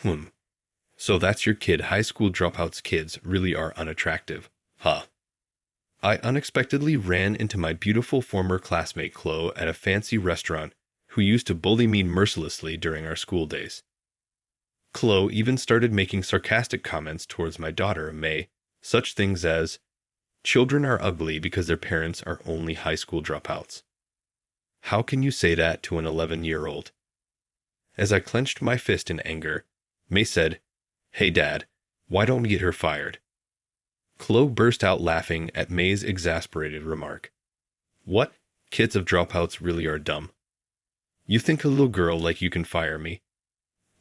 Hmm. So that's your kid. High school dropouts kids really are unattractive. Huh. I unexpectedly ran into my beautiful former classmate Chloe at a fancy restaurant who used to bully me mercilessly during our school days. Chloe even started making sarcastic comments towards my daughter, May, such things as, "Children are ugly because their parents are only high school dropouts. How can you say that to an 11-year-old?" As I clenched my fist in anger, May said, "Hey Dad, why don't we get her fired?" Chloe burst out laughing at May's exasperated remark. "What? Kids of dropouts really are dumb. You think a little girl like you can fire me?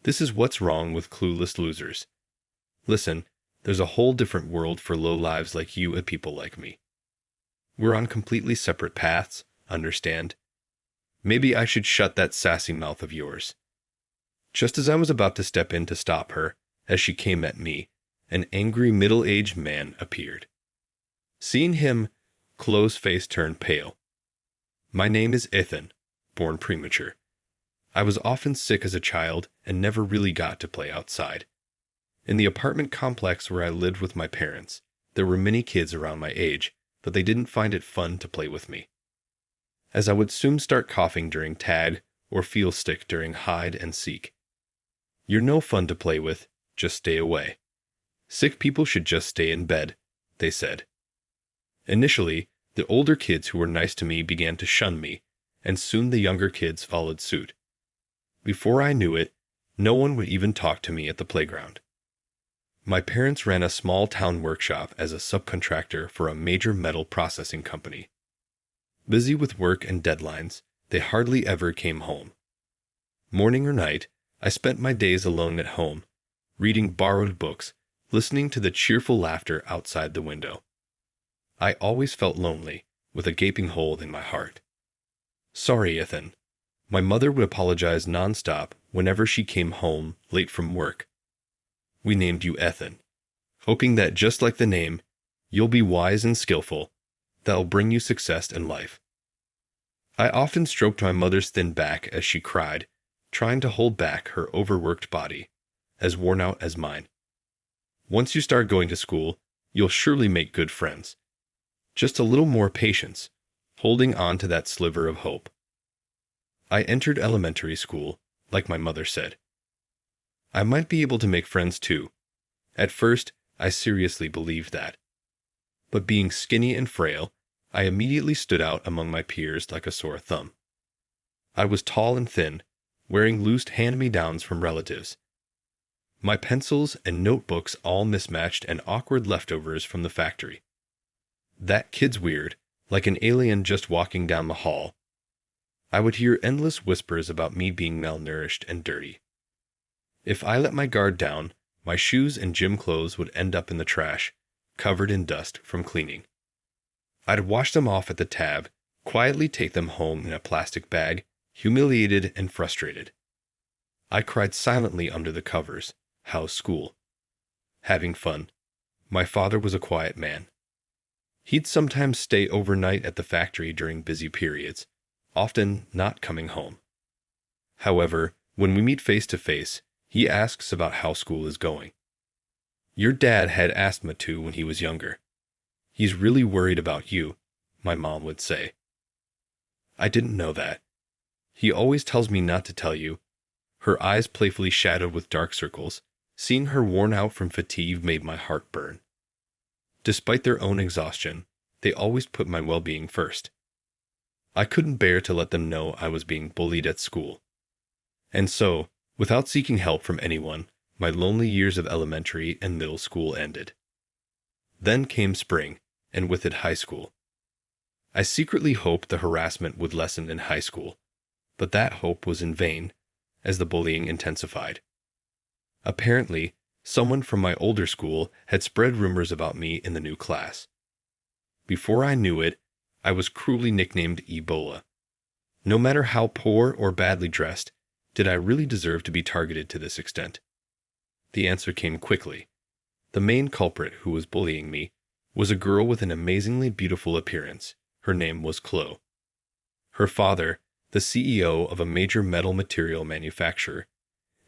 This is what's wrong with clueless losers. Listen, there's a whole different world for low lives like you and people like me. We're on completely separate paths, understand? Maybe I should shut that sassy mouth of yours." Just as I was about to step in to stop her, as she came at me, an angry middle-aged man appeared. Seeing him, Chloe's face turned pale. "My name is Ethan, born premature. I was often sick as a child and never really got to play outside. In the apartment complex where I lived with my parents, there were many kids around my age, but they didn't find it fun to play with me, as I would soon start coughing during tag or feel sick during hide and seek. You're no fun to play with, just stay away. Sick people should just stay in bed," they said. Initially, the older kids who were nice to me began to shun me, and soon the younger kids followed suit. Before I knew it, no one would even talk to me at the playground. My parents ran a small town workshop as a subcontractor for a major metal processing company. Busy with work and deadlines, they hardly ever came home. Morning or night, I spent my days alone at home, reading borrowed books, listening to the cheerful laughter outside the window. I always felt lonely, with a gaping hole in my heart. "Sorry, Ethan." My mother would apologize nonstop whenever she came home late from work. "We named you Ethan, hoping that just like the name, you'll be wise and skillful. That'll bring you success in life." I often stroked my mother's thin back as she cried, trying to hold back her overworked body, as worn out as mine. "Once you start going to school, you'll surely make good friends. Just a little more patience," holding on to that sliver of hope. I entered elementary school, like my mother said. I might be able to make friends too. At first, I seriously believed that. But being skinny and frail, I immediately stood out among my peers like a sore thumb. I was tall and thin, wearing loose hand-me-downs from relatives. My pencils and notebooks all mismatched and awkward leftovers from the factory. That kid's weird, like an alien just walking down the hall. I would hear endless whispers about me being malnourished and dirty. If I let my guard down, my shoes and gym clothes would end up in the trash, covered in dust from cleaning. I'd wash them off at the tab, quietly take them home in a plastic bag, humiliated and frustrated. I cried silently under the covers. How's school? Having fun. My father was a quiet man. He'd sometimes stay overnight at the factory during busy periods, often not coming home. However, when we meet face to face, he asks about how school is going. "Your dad had asthma too when he was younger. He's really worried about you," my mom would say. "I didn't know that. He always tells me not to tell you." Her eyes playfully shadowed with dark circles. Seeing her worn out from fatigue made my heart burn. Despite their own exhaustion, they always put my well-being first. I couldn't bear to let them know I was being bullied at school. And so, without seeking help from anyone, my lonely years of elementary and middle school ended. Then came spring, and with it high school. I secretly hoped the harassment would lessen in high school, but that hope was in vain, as the bullying intensified. Apparently, someone from my older school had spread rumors about me in the new class. Before I knew it, I was cruelly nicknamed Ebola. No matter how poor or badly dressed, did I really deserve to be targeted to this extent? The answer came quickly. The main culprit who was bullying me was a girl with an amazingly beautiful appearance. Her name was Chloe. Her father, the CEO of a major metal material manufacturer,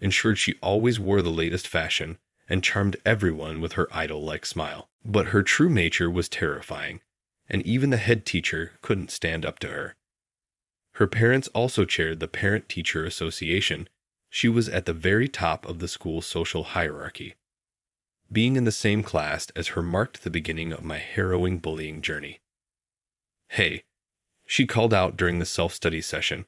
ensured she always wore the latest fashion, and charmed everyone with her idol-like smile. But her true nature was terrifying, and even the head teacher couldn't stand up to her. Her parents also chaired the Parent-Teacher Association. She was at the very top of the school's social hierarchy. Being in the same class as her marked the beginning of my harrowing bullying journey. "Hey," she called out during the self-study session.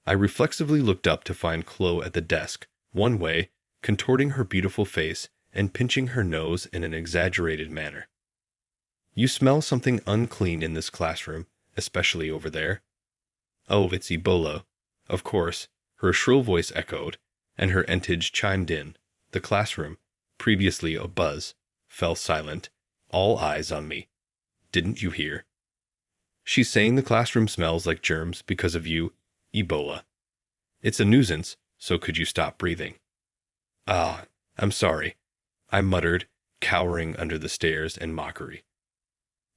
I reflexively looked up to find Chloe at the desk, one way, contorting her beautiful face and pinching her nose in an exaggerated manner. "You smell something unclean in this classroom, especially over there." "Oh, it's Ebola." Of course, her shrill voice echoed, and her entourage chimed in. The classroom, previously abuzz, fell silent, all eyes on me. "Didn't you hear? She's saying the classroom smells like germs because of you, Ebola. It's a nuisance, so could you stop breathing?" "Ah, I'm sorry," I muttered, cowering under the stares and mockery.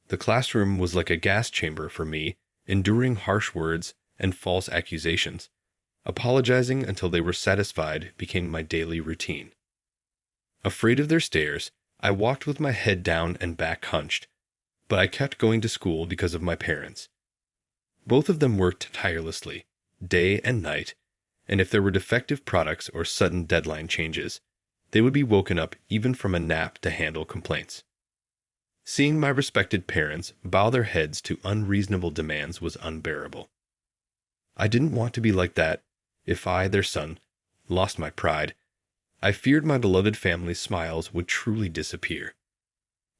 The classroom was like a gas chamber for me, enduring harsh words and false accusations. Apologizing until they were satisfied became my daily routine. Afraid of their stares, I walked with my head down and back hunched, but I kept going to school because of my parents. Both of them worked tirelessly, day and night, and if there were defective products or sudden deadline changes, they would be woken up even from a nap to handle complaints. Seeing my respected parents bow their heads to unreasonable demands was unbearable. I didn't want to be like that. If I, their son, lost my pride, I feared my beloved family's smiles would truly disappear.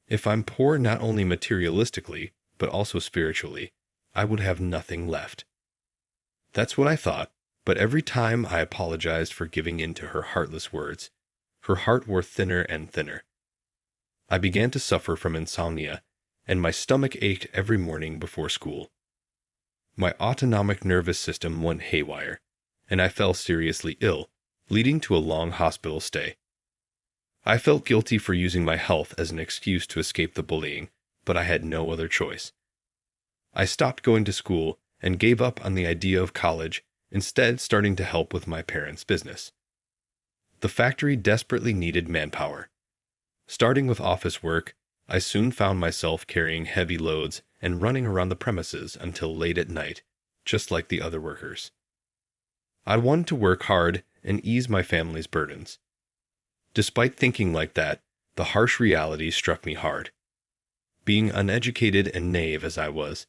If I'm poor not only materialistically, but also spiritually, I would have nothing left. That's what I thought, but every time I apologized for giving in to her heartless words, her heart wore thinner and thinner. I began to suffer from insomnia, and my stomach ached every morning before school. My autonomic nervous system went haywire, and I fell seriously ill, leading to a long hospital stay. I felt guilty for using my health as an excuse to escape the bullying, but I had no other choice. I stopped going to school and gave up on the idea of college, instead starting to help with my parents' business. The factory desperately needed manpower. Starting with office work, I soon found myself carrying heavy loads and running around the premises until late at night, just like the other workers. I wanted to work hard and ease my family's burdens. Despite thinking like that, the harsh reality struck me hard. Being uneducated and naive as I was,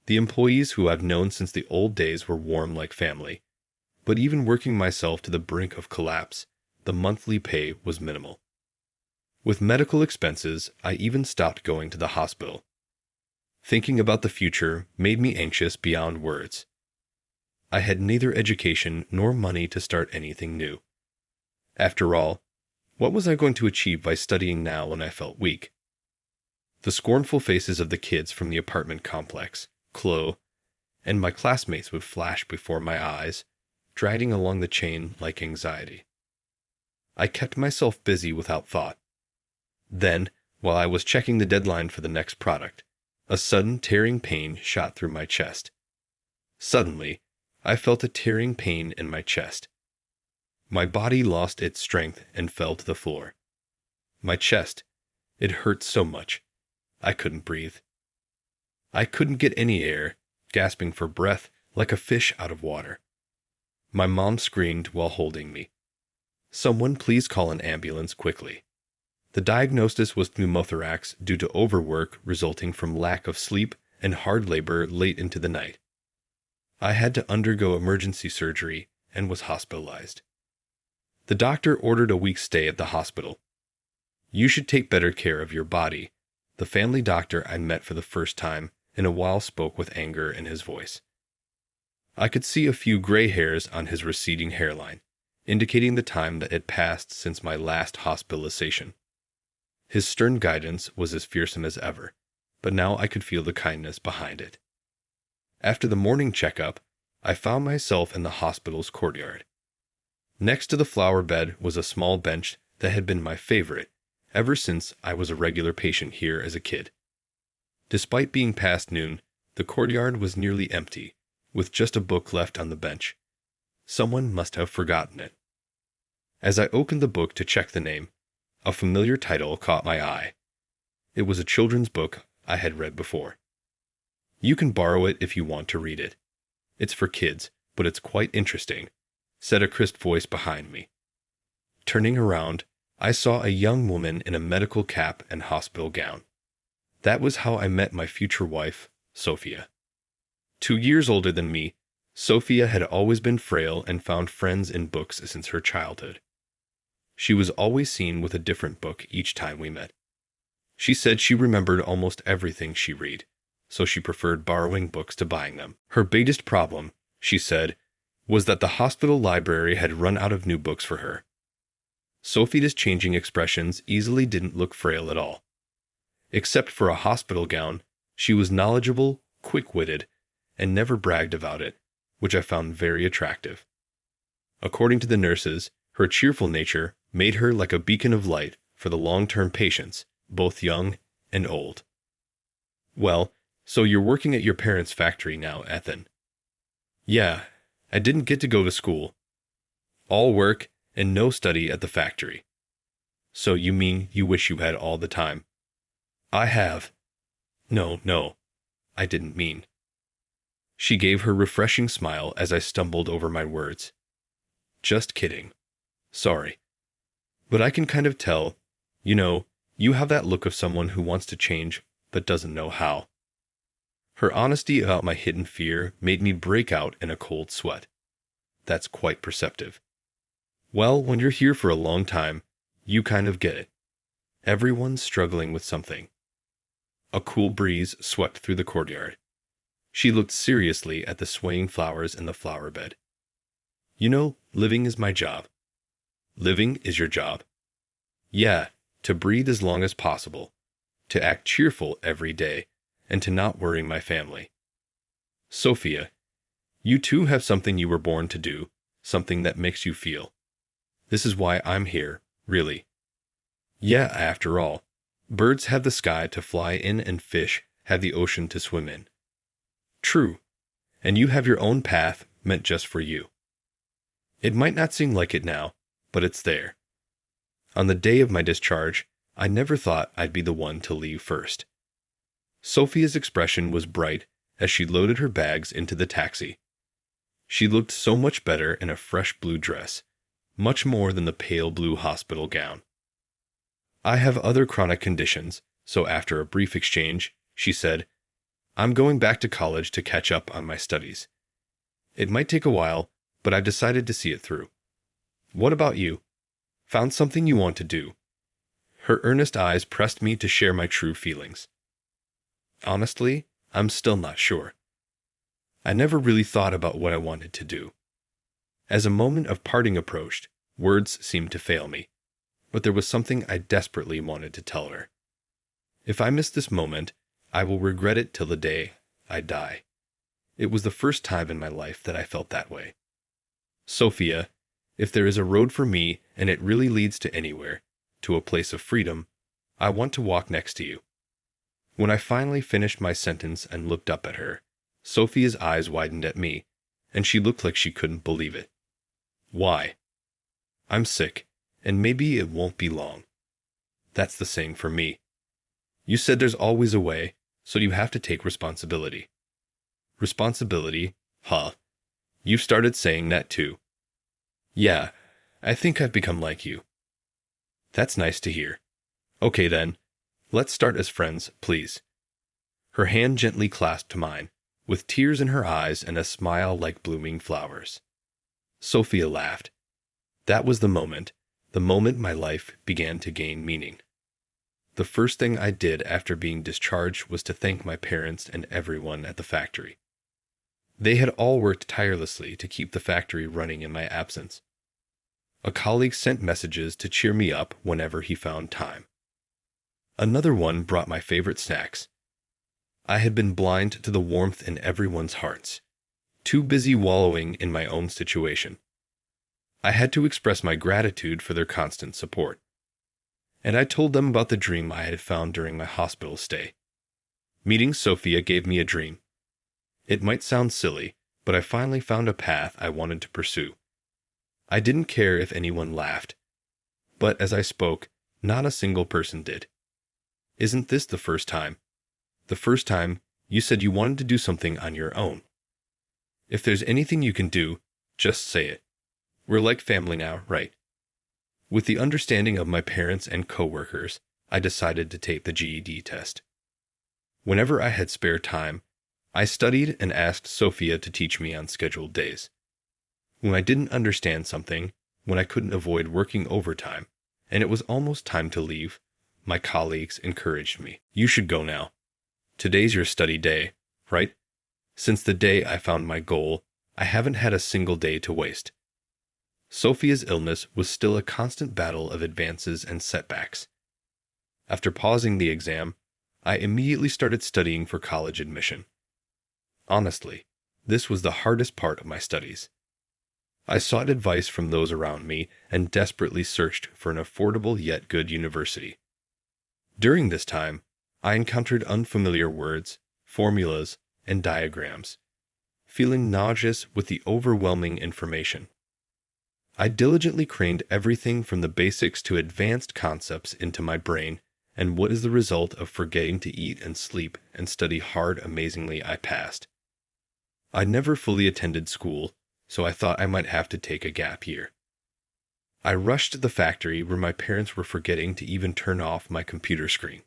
the employees who I've known since the old days were warm like family, but even working myself to the brink of collapse, the monthly pay was minimal. With medical expenses, I even stopped going to the hospital. Thinking about the future made me anxious beyond words. I had neither education nor money to start anything new. After all, what was I going to achieve by studying now when I felt weak? The scornful faces of the kids from the apartment complex, Chloe, and my classmates would flash before my eyes, dragging along the chain like anxiety. I kept myself busy without thought. Then, while I was checking the deadline for the next product, a sudden tearing pain shot through my chest. Suddenly, I felt a tearing pain in my chest. My body lost its strength and fell to the floor. My chest, it hurt so much, I couldn't breathe. I couldn't get any air, gasping for breath like a fish out of water. My mom screamed while holding me. "Someone please call an ambulance quickly." The diagnosis was pneumothorax due to overwork resulting from lack of sleep and hard labor late into the night. I had to undergo emergency surgery and was hospitalized. The doctor ordered a week's stay at the hospital. "You should take better care of your body," the family doctor I met for the first time in a while spoke with anger in his voice. I could see a few gray hairs on his receding hairline, indicating the time that had passed since my last hospitalization. His stern guidance was as fearsome as ever, but now I could feel the kindness behind it. After the morning checkup, I found myself in the hospital's courtyard. Next to the flower bed was a small bench that had been my favorite ever since I was a regular patient here as a kid. Despite being past noon, the courtyard was nearly empty, with just a book left on the bench. Someone must have forgotten it. As I opened the book to check the name, a familiar title caught my eye. It was a children's book I had read before. "You can borrow it if you want to read it. It's for kids, but it's quite interesting," said a crisp voice behind me. Turning around, I saw a young woman in a medical cap and hospital gown. That was how I met my future wife, Sophia. 2 years older than me, Sophia had always been frail and found friends in books since her childhood. She was always seen with a different book each time we met. She said she remembered almost everything she read, so she preferred borrowing books to buying them. Her biggest problem, she said, was that the hospital library had run out of new books for her. Sophia's changing expressions easily didn't look frail at all. Except for a hospital gown, she was knowledgeable, quick-witted, and never bragged about it, which I found very attractive. According to the nurses, her cheerful nature made her like a beacon of light for the long-term patients, both young and old. "Well, so you're working at your parents' factory now, Ethan?" "Yeah, I didn't get to go to school. All work and no study at the factory." "So you mean you wish you had all the time?" "I have." No, I didn't mean." She gave her refreshing smile as I stumbled over my words. "Just kidding. Sorry. But I can kind of tell, you have that look of someone who wants to change but doesn't know how." Her honesty about my hidden fear made me break out in a cold sweat. That's quite perceptive. Well, when you're here for a long time, you kind of get it. Everyone's struggling with something. A cool breeze swept through the courtyard. She looked seriously at the swaying flowers in the flower bed. Living is my job." "Living is your job?" "Yeah, to breathe as long as possible, to act cheerful every day, and to not worry my family." "Sophia, you too have something you were born to do, something that makes you feel. This is why I'm here, really. Yeah, after all, birds have the sky to fly in and fish have the ocean to swim in." "True, and you have your own path meant just for you. It might not seem like it now, but it's there. On the day of my discharge, I never thought I'd be the one to leave first." Sophia's expression was bright as she loaded her bags into the taxi. She looked so much better in a fresh blue dress, much more than the pale blue hospital gown. "I have other chronic conditions, so after a brief exchange, she said, I'm going back to college to catch up on my studies. It might take a while, but I've decided to see it through. What about you? Found something you want to do?" Her earnest eyes pressed me to share my true feelings. Honestly, I'm still not sure. I never really thought about what I wanted to do. As a moment of parting approached, words seemed to fail me, but there was something I desperately wanted to tell her. If I miss this moment, I will regret it till the day I die. It was the first time in my life that I felt that way. "Sophia, if there is a road for me and it really leads to anywhere, to a place of freedom, I want to walk next to you." When I finally finished my sentence and looked up at her, Sophia's eyes widened at me, and she looked like she couldn't believe it. "Why?" "I'm sick, and maybe it won't be long." "That's the same for me. You said there's always a way, so you have to take responsibility." "Responsibility? Huh. You've started saying that too." "Yeah, I think I've become like you." "That's nice to hear. Okay then, let's start as friends, please." Her hand gently clasped mine, with tears in her eyes and a smile like blooming flowers. Sophia laughed. That was the moment my life began to gain meaning. The first thing I did after being discharged was to thank my parents and everyone at the factory. They had all worked tirelessly to keep the factory running in my absence. A colleague sent messages to cheer me up whenever he found time. Another one brought my favorite snacks. I had been blind to the warmth in everyone's hearts, too busy wallowing in my own situation. I had to express my gratitude for their constant support. And I told them about the dream I had found during my hospital stay. Meeting Sophia gave me a dream. It might sound silly, but I finally found a path I wanted to pursue. I didn't care if anyone laughed. But as I spoke, not a single person did. Isn't this the first time? The first time you said you wanted to do something on your own. If there's anything you can do, just say it. We're like family now, right? With the understanding of my parents and coworkers, I decided to take the GED test. Whenever I had spare time, I studied and asked Sophia to teach me on scheduled days. When I didn't understand something, when I couldn't avoid working overtime, and it was almost time to leave, my colleagues encouraged me. You should go now. Today's your study day, right? Since the day I found my goal, I haven't had a single day to waste. Sophia's illness was still a constant battle of advances and setbacks. After pausing the exam, I immediately started studying for college admission. Honestly, this was the hardest part of my studies. I sought advice from those around me and desperately searched for an affordable yet good university. During this time, I encountered unfamiliar words, formulas, and diagrams, feeling nauseous with the overwhelming information. I diligently crammed everything from the basics to advanced concepts into my brain, and what is the result of forgetting to eat and sleep and study hard? Amazingly, I passed. I never fully attended school, so I thought I might have to take a gap year. I rushed to the factory where my parents were forgetting to even turn off my computer screen.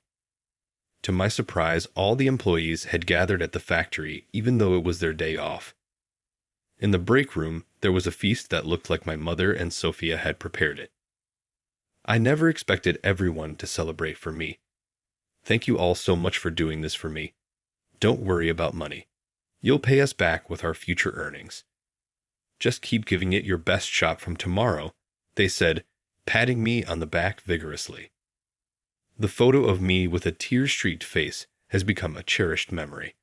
To my surprise, all the employees had gathered at the factory even though it was their day off. In the break room, there was a feast that looked like my mother and Sophia had prepared it. I never expected everyone to celebrate for me. Thank you all so much for doing this for me. Don't worry about money. You'll pay us back with our future earnings. Just keep giving it your best shot from tomorrow, they said, patting me on the back vigorously. The photo of me with a tear-streaked face has become a cherished memory.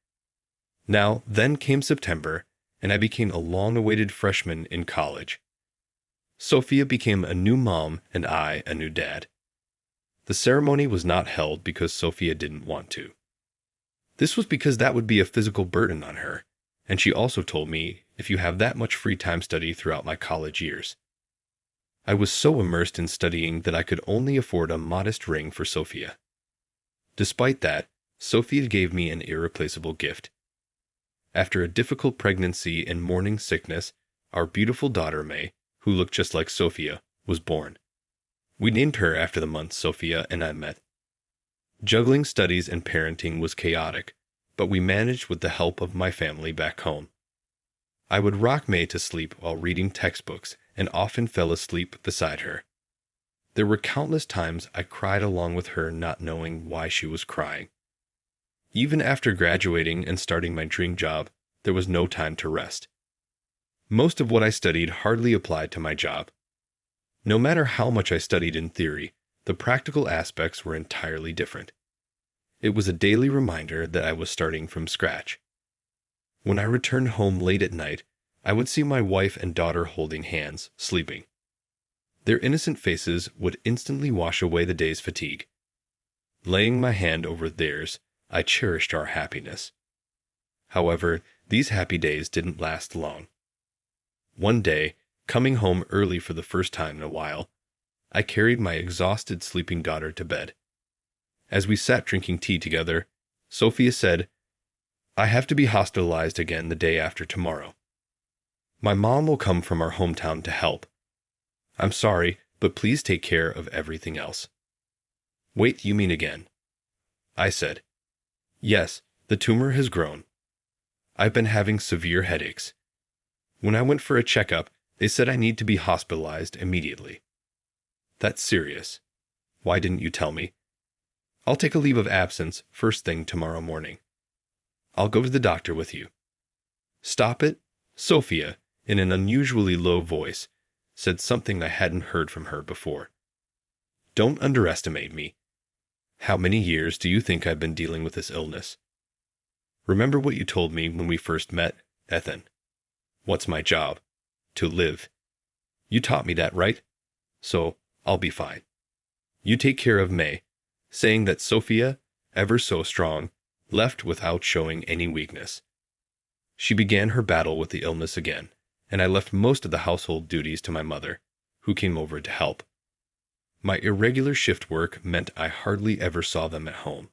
Now, then came September, and I became a long-awaited freshman in college. Sophia became a new mom and I a new dad. The ceremony was not held because Sophia didn't want to. This was because that would be a physical burden on her, and she also told me, if you have that much free time, study throughout my college years. I was so immersed in studying that I could only afford a modest ring for Sophia. Despite that, Sophia gave me an irreplaceable gift. After a difficult pregnancy and morning sickness, our beautiful daughter May, who looked just like Sophia, was born. We named her after the month Sophia and I met. Juggling studies and parenting was chaotic, but we managed with the help of my family back home. I would rock May to sleep while reading textbooks and often fell asleep beside her. There were countless times I cried along with her, not knowing why she was crying. Even after graduating and starting my dream job, there was no time to rest. Most of what I studied hardly applied to my job. No matter how much I studied in theory, the practical aspects were entirely different. It was a daily reminder that I was starting from scratch. When I returned home late at night, I would see my wife and daughter holding hands, sleeping. Their innocent faces would instantly wash away the day's fatigue. Laying my hand over theirs, I cherished our happiness. However, these happy days didn't last long. One day, coming home early for the first time in a while, I carried my exhausted sleeping daughter to bed. As we sat drinking tea together, Sophia said, "I have to be hospitalized again the day after tomorrow. My mom will come from our hometown to help. I'm sorry, but please take care of everything else." "Wait, you mean again?" I said. "Yes, the tumor has grown. I've been having severe headaches. When I went for a checkup, they said I need to be hospitalized immediately." "That's serious. Why didn't you tell me?" "I'll take a leave of absence first thing tomorrow morning. I'll go to the doctor with you." "Stop it." Sophia, in an unusually low voice, said something I hadn't heard from her before. "Don't underestimate me. How many years do you think I've been dealing with this illness? Remember what you told me when we first met, Ethan? What's my job? To live. You taught me that, right? So, I'll be fine. You take care of May," saying that Sophia, ever so strong, left without showing any weakness. She began her battle with the illness again, and I left most of the household duties to my mother, who came over to help. My irregular shift work meant I hardly ever saw them at home.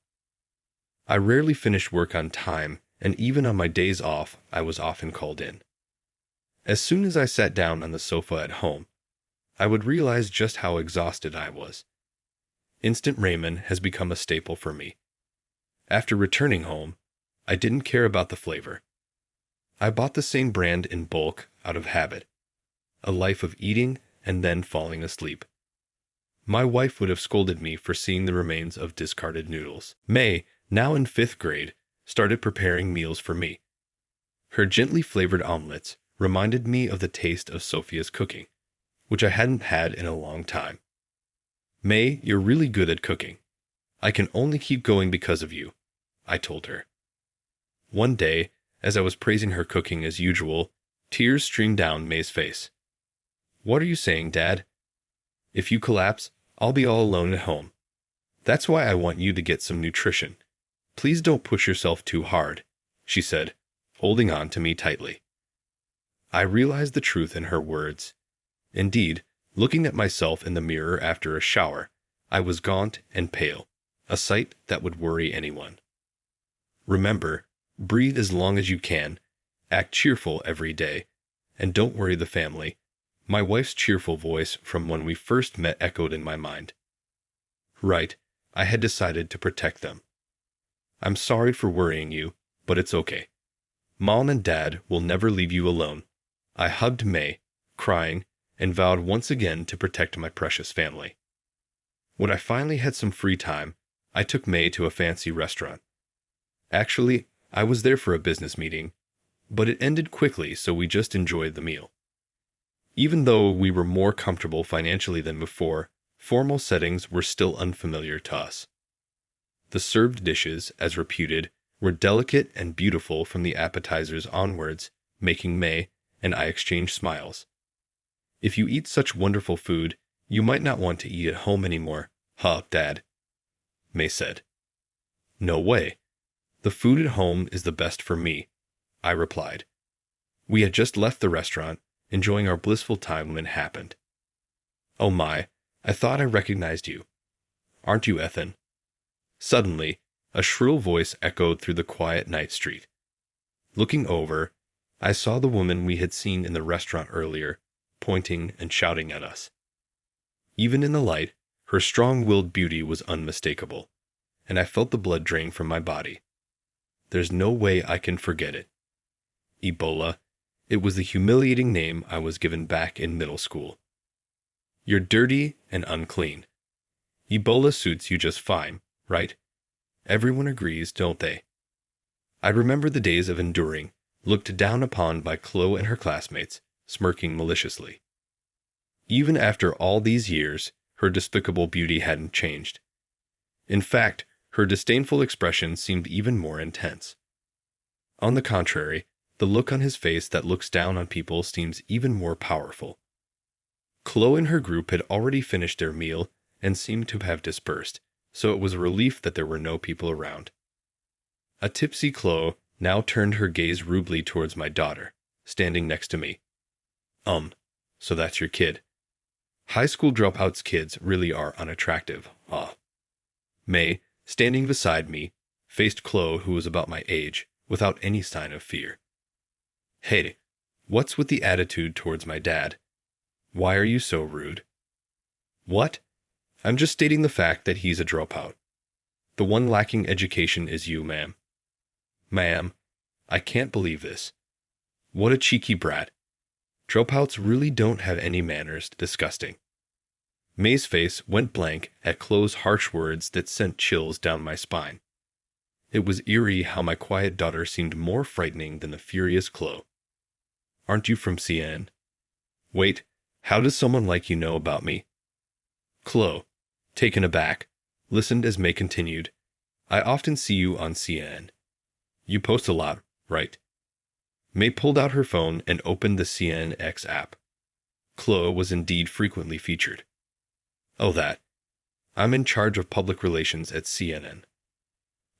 I rarely finished work on time, and even on my days off, I was often called in. As soon as I sat down on the sofa at home, I would realize just how exhausted I was. Instant ramen has become a staple for me. After returning home, I didn't care about the flavor. I bought the same brand in bulk out of habit, a life of eating and then falling asleep. My wife would have scolded me for seeing the remains of discarded noodles. May, now in 5th grade, started preparing meals for me. Her gently flavored omelets reminded me of the taste of Sophia's cooking, which I hadn't had in a long time. May, you're really good at cooking. I can only keep going because of you, I told her. One day, as I was praising her cooking as usual, tears streamed down May's face. What are you saying, Dad? If you collapse, I'll be all alone at home. That's why I want you to get some nutrition. Please don't push yourself too hard, she said, holding on to me tightly. I realized the truth in her words. Indeed, looking at myself in the mirror after a shower, I was gaunt and pale, a sight that would worry anyone. Remember, breathe as long as you can, act cheerful every day, and don't worry the family. My wife's cheerful voice from when we first met echoed in my mind. Right, I had decided to protect them. I'm sorry for worrying you, but it's okay. Mom and Dad will never leave you alone. I hugged May, crying, and vowed once again to protect my precious family. When I finally had some free time, I took May to a fancy restaurant. Actually, I was there for a business meeting, but it ended quickly, so we just enjoyed the meal. Even though we were more comfortable financially than before, formal settings were still unfamiliar to us. The served dishes, as reputed, were delicate and beautiful from the appetizers onwards, making May and I exchange smiles. If you eat such wonderful food, you might not want to eat at home anymore, huh, Dad? May said. No way. The food at home is the best for me, I replied. We had just left the restaurant, enjoying our blissful time when it happened. Oh my, I thought I recognized you. Aren't you Ethan? Suddenly, a shrill voice echoed through the quiet night street. Looking over, I saw the woman we had seen in the restaurant earlier, pointing and shouting at us. Even in the light, her strong-willed beauty was unmistakable, and I felt the blood drain from my body. There's no way I can forget it. Ebola. It was the humiliating name I was given back in middle school. You're dirty and unclean. Ebola suits you just fine, right? Everyone agrees, don't they? I remember the days of enduring, looked down upon by Chloe and her classmates, smirking maliciously. Even after all these years, her despicable beauty hadn't changed. In fact, her disdainful expression seemed even more intense. On the contrary, the look on his face that looks down on people seems even more powerful. Chloe and her group had already finished their meal and seemed to have dispersed, so it was a relief that there were no people around. A tipsy Chloe now turned her gaze rudely towards my daughter, standing next to me. So that's your kid. High school dropouts kids really are unattractive, huh? May, standing beside me, faced Chloe, who was about my age, without any sign of fear. Hey, what's with the attitude towards my dad? Why are you so rude? What? I'm just stating the fact that he's a dropout. The one lacking education is you, ma'am. Ma'am, I can't believe this. What a cheeky brat. Dropouts really don't have any manners. Disgusting. May's face went blank at Chloe's harsh words that sent chills down my spine. It was eerie how my quiet daughter seemed more frightening than the furious Chloe. Aren't you from CN? Wait, how does someone like you know about me? Chloe, taken aback, listened as May continued. I often see you on CN. You post a lot, right? May pulled out her phone and opened the CNX app. Chloe was indeed frequently featured. Oh, that. I'm in charge of public relations at CNN.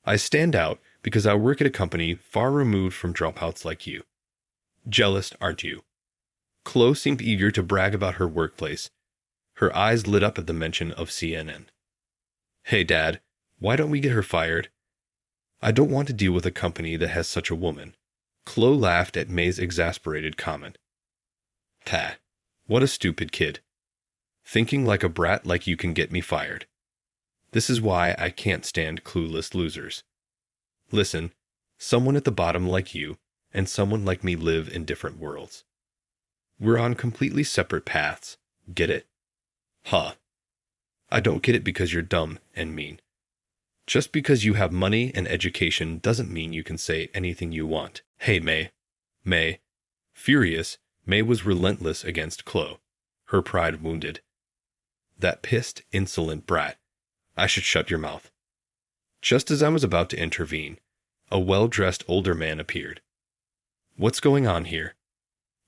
I stand out because I work at a company far removed from dropouts like you. Jealous, aren't you? Chloe seemed eager to brag about her workplace. Her eyes lit up at the mention of CNN. Hey, Dad, why don't we get her fired? I don't want to deal with a company that has such a woman. Chloe laughed at May's exasperated comment. Pah, what a stupid kid. Thinking like a brat like you can get me fired. This is why I can't stand clueless losers. Listen, someone at the bottom like you and someone like me live in different worlds. We're on completely separate paths. Get it? Huh. I don't get it because you're dumb and mean. Just because you have money and education doesn't mean you can say anything you want. Hey, May. May. Furious, May was relentless against Chloe, her pride wounded. That pissed, insolent brat. I should shut your mouth. Just as I was about to intervene, a well-dressed older man appeared. What's going on here?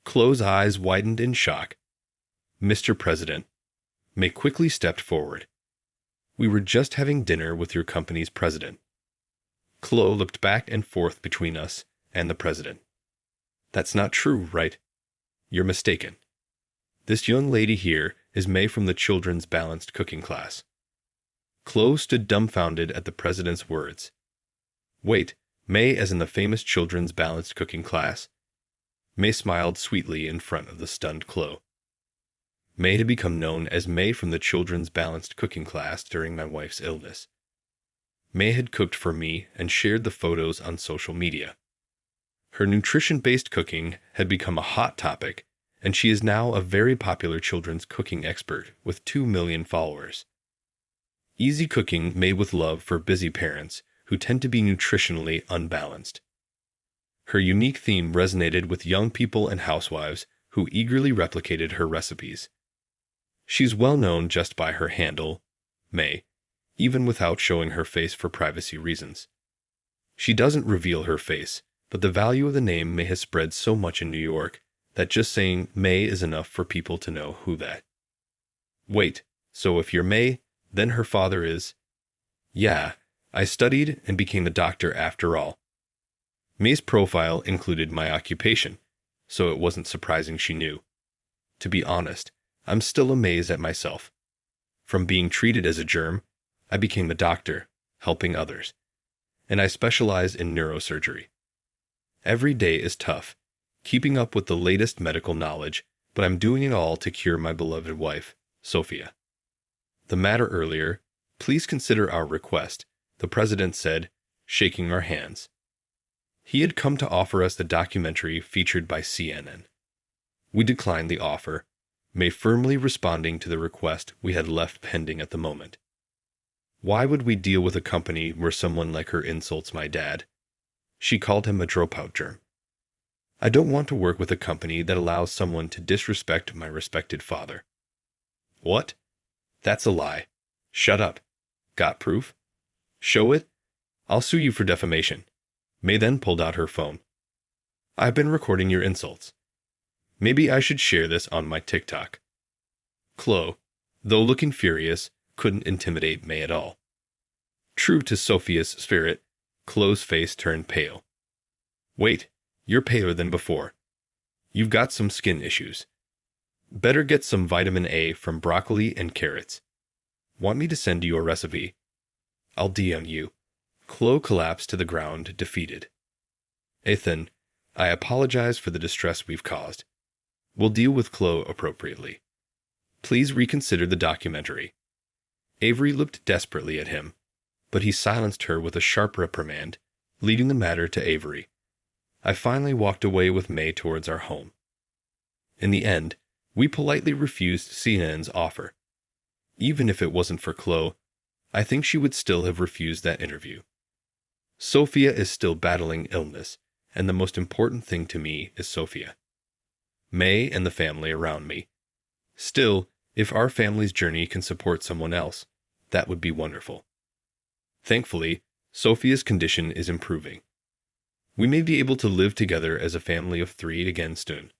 Chloe's eyes widened in shock. Mr. President. May quickly stepped forward. We were just having dinner with your company's president. Chloe looked back and forth between us and the president. That's not true, right? You're mistaken. This young lady here is May from the children's balanced cooking class. Chloe stood dumbfounded at the president's words. Wait, May as in the famous children's balanced cooking class? May smiled sweetly in front of the stunned Chloe. May had become known as May from the children's balanced cooking class during my wife's illness. May had cooked for me and shared the photos on social media. Her nutrition-based cooking had become a hot topic, and she is now a very popular children's cooking expert with 2 million followers. Easy cooking made with love for busy parents who tend to be nutritionally unbalanced. Her unique theme resonated with young people and housewives who eagerly replicated her recipes. She's well known just by her handle, May, even without showing her face for privacy reasons. She doesn't reveal her face, but the value of the name May has spread so much in New York that just saying May is enough for people to know who that. Wait, so if you're May, then her father is? Yeah, I studied and became a doctor after all. May's profile included my occupation, so it wasn't surprising she knew. To be honest, I'm still amazed at myself. From being treated as a germ, I became a doctor, helping others. And I specialize in neurosurgery. Every day is tough, keeping up with the latest medical knowledge, but I'm doing it all to cure my beloved wife, Sophia. The matter earlier, please consider our request, the president said, shaking our hands. He had come to offer us the documentary featured by CNN. We declined the offer, May firmly responding to the request we had left pending at the moment. Why would we deal with a company where someone like her insults my dad? She called him a dropout germ. I don't want to work with a company that allows someone to disrespect my respected father. What? That's a lie. Shut up. Got proof? Show it? I'll sue you for defamation. May then pulled out her phone. I've been recording your insults. Maybe I should share this on my TikTok. Chloe, though looking furious, couldn't intimidate May at all. True to Sophia's spirit, Chloe's face turned pale. Wait, you're paler than before. You've got some skin issues. Better get some vitamin A from broccoli and carrots. Want me to send you a recipe? I'll DM you. Chloe collapsed to the ground, defeated. Ethan, I apologize for the distress we've caused. We'll deal with Chloe appropriately. Please reconsider the documentary. Avery looked desperately at him, but he silenced her with a sharp reprimand, leading the matter to Avery. I finally walked away with May towards our home. In the end, we politely refused CNN's offer. Even if it wasn't for Chloe, I think she would still have refused that interview. Sophia is still battling illness, and the most important thing to me is Sophia. May and the family around me. Still, if our family's journey can support someone else, that would be wonderful. Thankfully, Sophia's condition is improving. We may be able to live together as a family of 3 again soon.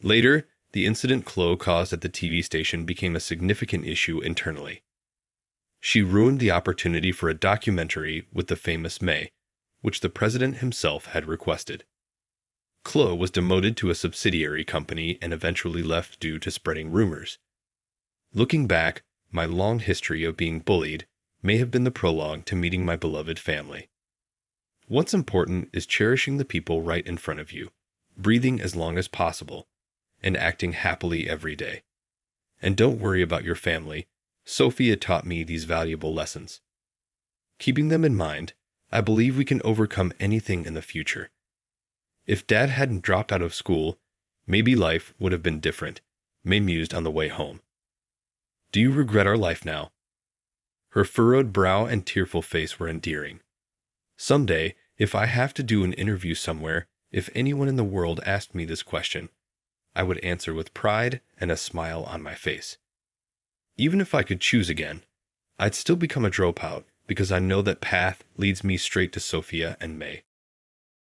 Later, the incident Chloe caused at the TV station became a significant issue internally. She ruined the opportunity for a documentary with the famous May, which the president himself had requested. Chloe was demoted to a subsidiary company and eventually left due to spreading rumors. Looking back, my long history of being bullied may have been the prologue to meeting my beloved family. What's important is cherishing the people right in front of you, breathing as long as possible, and acting happily every day. And don't worry about your family. Sophia taught me these valuable lessons. Keeping them in mind, I believe we can overcome anything in the future. If Dad hadn't dropped out of school, maybe life would have been different, May mused on the way home. Do you regret our life now? Her furrowed brow and tearful face were endearing. Someday, if I have to do an interview somewhere, if anyone in the world asked me this question, I would answer with pride and a smile on my face. Even if I could choose again, I'd still become a dropout because I know that path leads me straight to Sophia and May.